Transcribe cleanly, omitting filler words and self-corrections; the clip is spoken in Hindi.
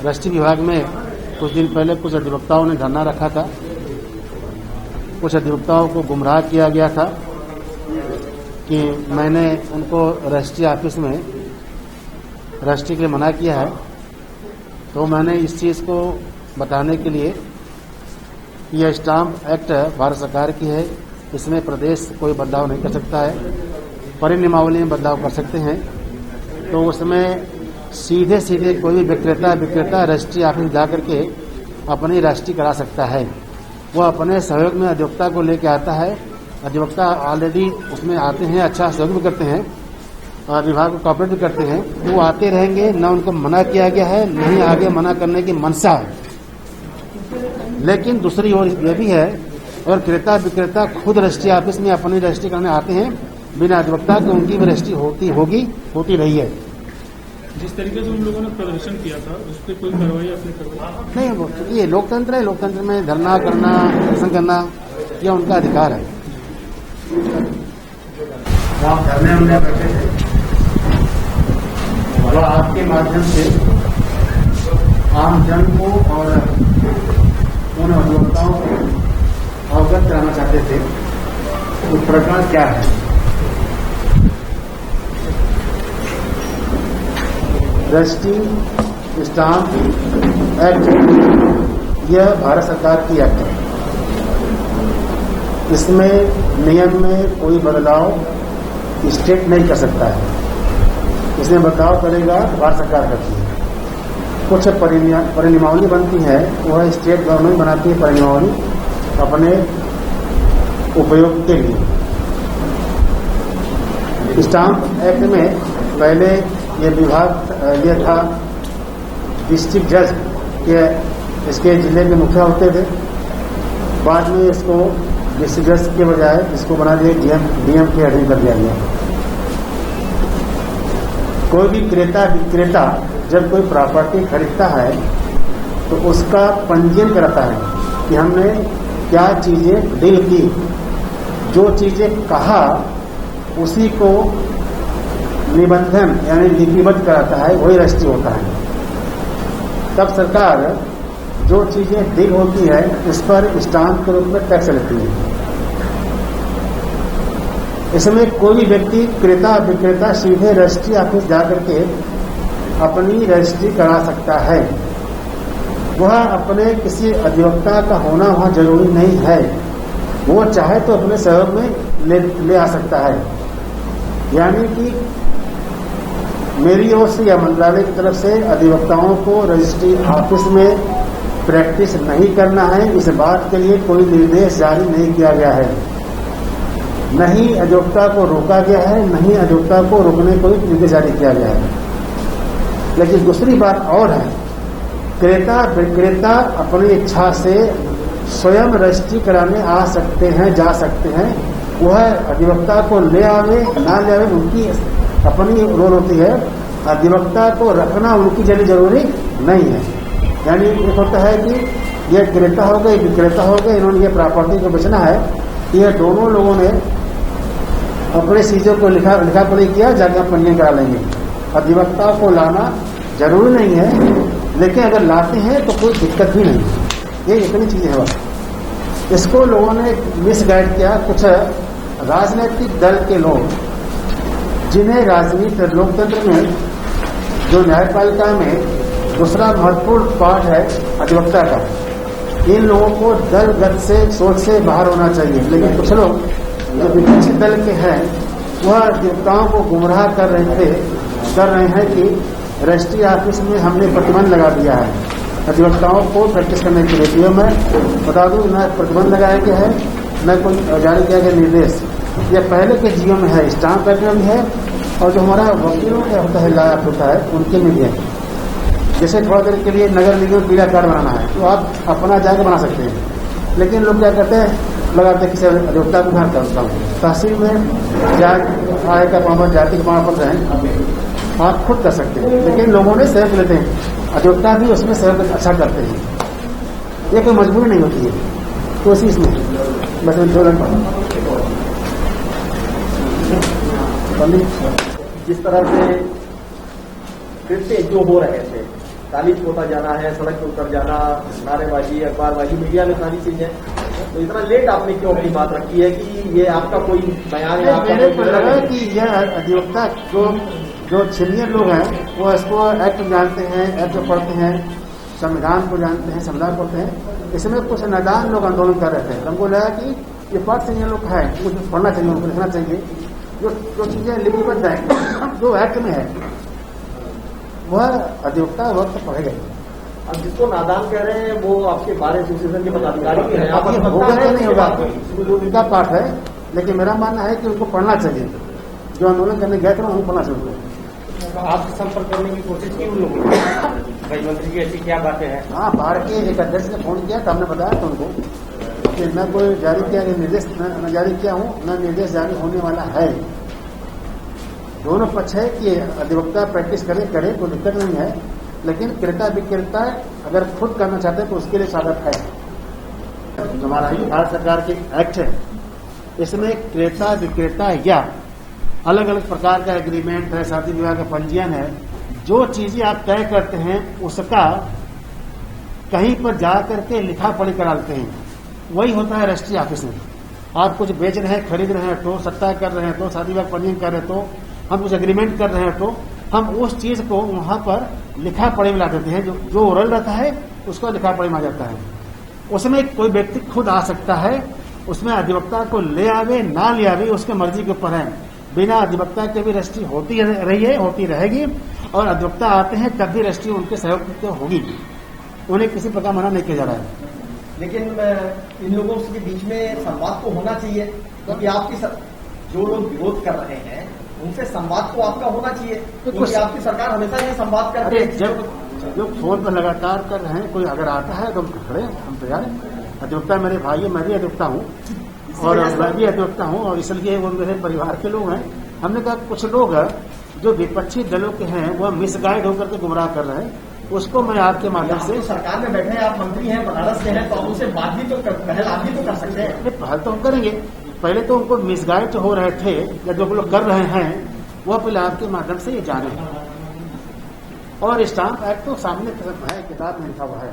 रजिस्ट्री विभाग में कुछ दिन पहले कुछ अधिवक्ताओं ने धरना रखा था। कुछ अधिवक्ताओं को गुमराह किया गया था कि मैंने उनको रजिस्ट्री ऑफिस में रजिस्ट्री के लिए मना किया है। तो मैंने इस चीज़ को बताने के लिए, यह स्टाम्प एक्ट भारत सरकार की है, इसमें प्रदेश कोई बदलाव नहीं कर सकता है, परिनियमावली में बदलाव कर सकते हैं। तो उसमें सीधे सीधे कोई भी विक्रेता रजिस्ट्री ऑफिस जाकर के अपनी रजिस्ट्री करा सकता है। वो अपने सहयोग में अधिवक्ता को लेकर आता है। अधिवक्ता ऑलरेडी उसमें आते हैं, अच्छा सहयोग भी करते हैं और विभाग को कॉपरेट भी करते हैं। तो वो आते रहेंगे, न उनको मना किया गया है, नहीं आगे मना करने की मंशा है। लेकिन दूसरी ओर यह भी है, और क्रेता विक्रेता खुद रजिस्ट्री ऑफिस में अपनी रजिस्ट्री करने आते हैं बिना अधिवक्ता के, उनकी भी रजिस्ट्री होती रही है। जिस तरीके से उन लोगों ने प्रदर्शन किया था उस पर कोई कार्रवाई आपने करवाई? नहीं, वो ये लोकतंत्र है। लोकतंत्र में धरना करना, प्रदर्शन करना, यह उनका अधिकार है। आप धरने में बैठे थे, वह आपके माध्यम से आम जन को और उन अधिवक्ताओं को अवगत कराना चाहते थे। तो प्रकरण क्या है? रजिस्ट्री स्टाम्प एक्ट, यह भारत सरकार की एक्ट है। इसमें नियम में कोई बदलाव स्टेट नहीं कर सकता है। इसमें बदलाव करेगा भारत सरकार करती है। कुछ परिनियमावली बनती है, वह स्टेट गवर्नमेंट बनाती है परिनियमावली अपने उपयोग के लिए। स्टाम्प एक्ट में पहले ये विभाग ये था, डिस्ट्रिक्ट जज के इसके जिले के मुखिया होते थे। बाद में इसको डिस्ट्रिक्ट जज के बजाय इसको बना दिया डीएम के अधीन कर दिया गया। कोई भी क्रेता विक्रेता जब कोई प्रॉपर्टी खरीदता है तो उसका पंजीयन कराता है कि हमने क्या चीजें डील की। जो चीजें कहा उसी को निबंधन यानी लिपिबद्ध कराता है, वही रजिस्ट्री होता है। तब सरकार जो चीजें डील होती है उस पर स्टाम्प के रूप में टैक्स लेती है। इसमें कोई भी व्यक्ति क्रेता विक्रेता सीधे रजिस्ट्री ऑफिस जाकर के अपनी रजिस्ट्री करा सकता है। वह अपने किसी अधिवक्ता का होना वहां जरूरी नहीं है। वो चाहे तो अपने सहयोग में ले आ सकता है। यानी कि मेरी ओर से या मंत्रालय की तरफ से अधिवक्ताओं को रजिस्ट्री ऑफिस में प्रैक्टिस नहीं करना है, इस बात के लिए कोई निर्देश जारी नहीं किया गया है। नहीं अधिवक्ता को रोका गया है, नहीं अधिवक्ता को रोकने कोई निर्देश जारी किया गया है। लेकिन दूसरी बात और है, क्रेता विक्रेता अपनी इच्छा से स्वयं रजिस्ट्री कराने आ सकते हैं, जा सकते हैं। वह अधिवक्ता को ले आवे ना ले आवे उनकी अपनी रोल होती है। अधिवक्ता को रखना उनकी जरूरी नहीं है। यानी एक होता है कि यह क्रेता हो गए, विक्रेता हो गए, इन्होंने ये प्रॉपर्टी को बेचना है, यह दोनों लोगों ने अपने चीजों को लिखा पढ़ी किया, जाकर पंजीयन करा लेंगे। अधिवक्ता को लाना जरूरी नहीं है, लेकिन अगर लाते हैं तो कोई दिक्कत भी नहीं। ये इतनी चीज है। बस इसको लोगों ने मिसगाइड किया। कुछ राजनीतिक दल के लोग, जिन्हें राजनीति लोकतंत्र में जो न्यायपालिका में दूसरा महत्वपूर्ण पार्ट है अधिवक्ता का, इन लोगों को दलगत से सोच से बाहर होना चाहिए। लेकिन कुछ लोग जो विपक्षी दल के हैं वह अधिवक्ताओं को गुमराह कर रहे हैं कि रजिस्ट्री ऑफिस में हमने प्रतिबंध लगा दिया है अधिवक्ताओं को प्रैक्टिस करने के लिए। मैं बता दूं, न प्रतिबंध लगाया गया है, न कोई जारी किया गया निर्देश। यह पहले के जीवो में है, स्टाम्प एक्ट में भी है, और जो हमारा वकीलों का होता है, लाभ होता है, उनके में भी है। जैसे थोड़ा देर के लिए नगर निगम पीला कार्ड बनाना है तो आप अपना जाकर बना सकते हैं। लेकिन लोग क्या करते हैं, लगाते किसी अधिवक्ता को घर करता हूँ। तहसील में आय का प्रमाण, जाति का प्रमाण पत्र है, आप खुद कर सकते हैं। लेकिन लोगों ने सहयोग लेते हैं, अधिवक्ता भी उसमें सहयोग अच्छा करते हैं। ये कोई मजबूरी नहीं होती है। तो इसी इसमें बस जिस तरह से कृत्य जो हो रहे थे काली पोता जाना है, सड़क पर उतर जाना, नारेबाजी, अखबारबाजी, मीडिया में सारी चीजें, तो इतना लेट आपने क्यों अपनी बात रखी है कि ये आपका कोई बयान है? मेरे को लगा कि यह अधिवक्ता जो सीनियर लोग हैं वो इसको एक्ट जानते हैं, एक्ट पढ़ते हैं, संविधान को जानते हैं, संविधान पढ़ते हैं। इसमें कुछ नादान लोग आंदोलन कर रहे थे। हमको लगा कि ये पढ़ सीनियर लोग हैं, कुछ पढ़ना चाहिए, उनको लिखना चाहिए, जो चीजें लिपिबद्ध है, जो एक्ट में है, वह अधिवक्ता वक्त पढ़ेगा। अब जिसको नादान कह रहे हैं वो आपके बार एसोसिएशन के पदाधिकारी भी हैं। अब ये होगा तो नहीं होगा, उनका पाठ है, लेकिन मेरा मानना है कि उनको पढ़ना चाहिए। जो आंदोलन करने गए थे उनको पढ़ना चाहिए। आपसे संपर्क करने की कोशिश की उन लोगों ने? भाई मंत्री की ऐसी क्या बातें हैं? हाँ, बाहर के एक अध्यक्ष ने फोन किया था, हमने बताया था उनको कि मैं कोई जारी किया निर्देश न जारी किया हूँ, न निर्देश जारी होने वाला है। दोनों पक्ष है कि अधिवक्ता प्रैक्टिस करे कोई दिक्कत नहीं है, लेकिन क्रेता विक्रेता अगर खुद करना चाहते हैं तो उसके लिए स्वागत है। हमारा ही भारत सरकार के एक्ट है, इसमें क्रेता विक्रेता या अलग अलग प्रकार का एग्रीमेंट है, शादी विवाह का पंजीयन है, जो चीजें आप तय करते हैं उसका कहीं पर जा करके लिखा पढ़ी करा लेते हैं, वही होता है रजिस्ट्री ऑफिस में। आप कुछ बेच रहे हैं, खरीद रहे हैं तो, सट्टा कर रहे हैं तो, शादी विवाह पंजीयन कर रहे हैं तो, हम कुछ एग्रीमेंट कर रहे हैं तो हम उस चीज को वहां पर लिखा पढ़ी में ला देते हैं। जो ओरल रहता है उसको लिखा पढ़ी में आ जाता है। उसमें कोई व्यक्ति खुद आ सकता है, उसमें अधिवक्ता को ले आवे ना ले आवे उसके मर्जी के ऊपर है। बिना अधिवक्ता के भी रजिस्ट्री होती रही है, होती रहेगी, और अधिवक्ता आते हैं तब भी रजिस्ट्री उनके सहयोग से होगी। उन्हें किसी प्रकार मना नहीं किया जा रहा है। लेकिन इन लोगों के बीच में संवाद तो होना चाहिए, क्योंकि आपकी जो लोग विरोध कर रहे हैं उनसे संवाद तो आपका होना चाहिए, क्योंकि आपकी सरकार हमेशा ये संवाद करती है। जो फोन पर लगातार कर रहे हैं, कोई अगर आता है तो हम खड़े, हम तैयार हैं। अधिवक्ता मेरे भाई है, मैं भी अधिवक्ता हूँ और मैं भी अधिवक्ता हूँ, और इसलिए वो मेरे परिवार के लोग हैं। हमने कहा कुछ लोग जो विपक्षी दलों के हैं वह मिसगाइड होकर के गुमराह कर रहे हैं, उसको मैं आपके माध्यम से। सरकार में बैठे आप मंत्री हैं, बनारस से हैं, तो उनसे बात भी तो पहल आप भी तो कर सकते हैं। पहल तो हम करेंगे। पहले तो उनको मिसगाइड हो रहे थे या जो लोग कर रहे हैं वह पहले आपके माध्यम से ये जाने, और स्टाम्प एक्ट तो सामने है, किताब में लिखा हुआ है।